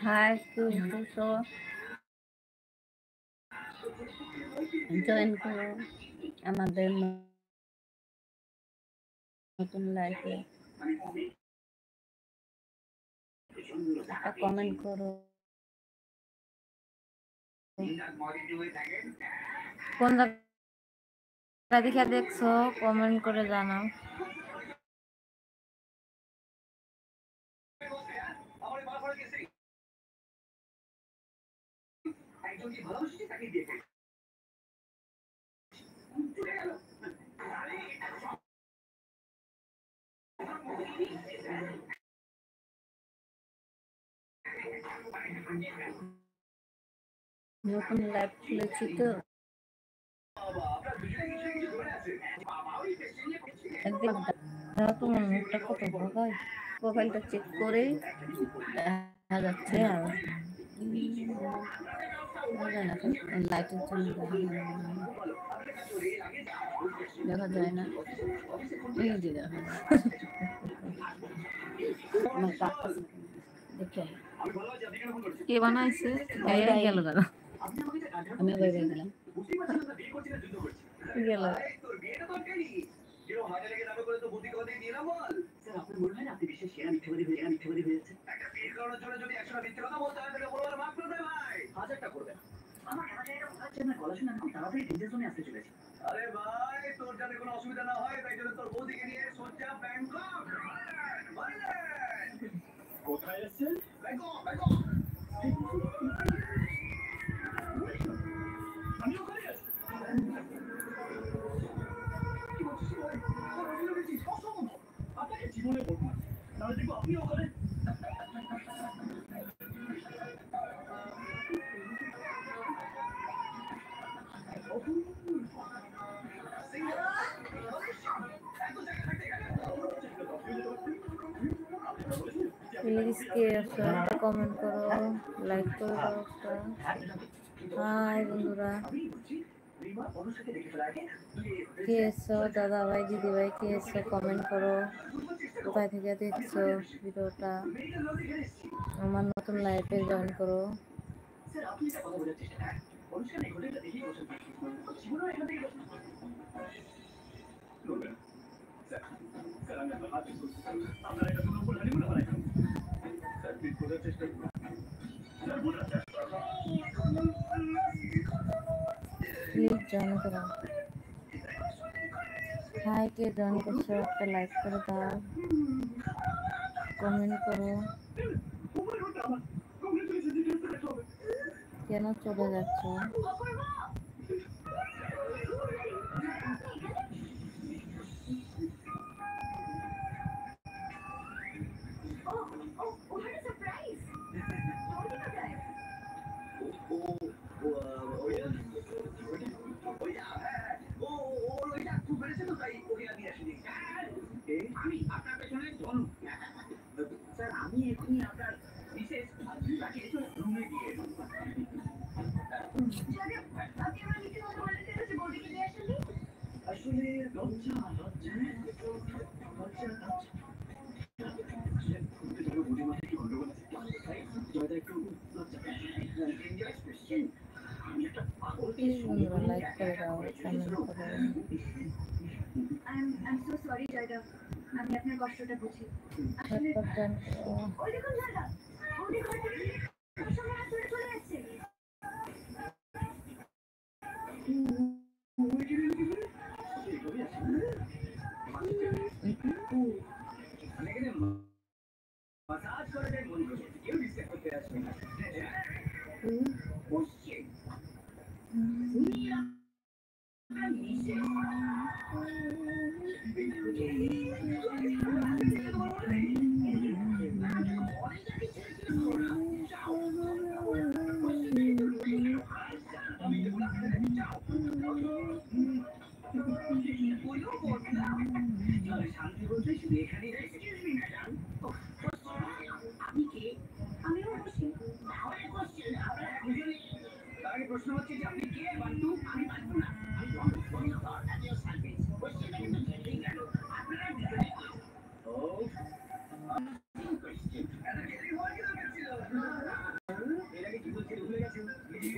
High তো join করো আমাদের নতুন লাইফে, একটা কমেন্ট করো। কোন জায়গা দেখে দেখছো কমেন্ট করে জানাও। নতুন লাইভ খুলেছি তো, একদিন তোমার মুখটা কত ভাগায়, প্রোফাইলটা চেক করে দেখা যাচ্ছে আর লাইটের জন্য দেখা যায় না। এই যে দেখা দেখে কে বানাইছে গেল দাদা, আমি বাইরে গেলাম গেল আরে ভাই তোর জানে কোনো অসুবিধা না হয় তাই জন্য তোর বৌদিকে নিয়ে সোজা ব্যাংকক কোথায় আছে ব্যাংকক ব্যাংকক আমি ওখানে আছি আপনাকে জীবনে বলবো না তাহলে দেখবো আপনি ওখানে প্লিজ কে আছো একটা কমেন্ট করো, লাইক করে দাও একটা। হাই বন্ধুরা, কে এসছো দাদা ভাই দিদি ভাই, কে এসছো কমেন্ট করো, কোথায় থেকে দেখছো ভিডিওটা, আমার নতুন লাইফে জয়েন করো। প্লিজ জয়েন করো। হাই কে জয়েন করছো একটা লাইক করে দাও, কমেন্ট করো। কেন চলে যাচ্ছ? আমি এখনই আপনার বিশেষ রুমে গিয়ে আসলে লজ্জা লজ্জা লাইক করে দাও, কমেন্ট করো। I'm so sorry জয়দেব, আমি আপনার কষ্টটা বুঝি। আসলে ওই দেখুন দাদা, ওই ঘর থেকে সবাই হাত ধরে চলে যাচ্ছে। মাসাজ করে দেন বন্ধু, কেউ ডিস্টার্ব করতে আসবে না। শান্তি বলতে শুধু এখানেই আমি কে, আমি প্রশ্ন হচ্ছে যে আপনি কে বান্টু, আমি বান্টু না।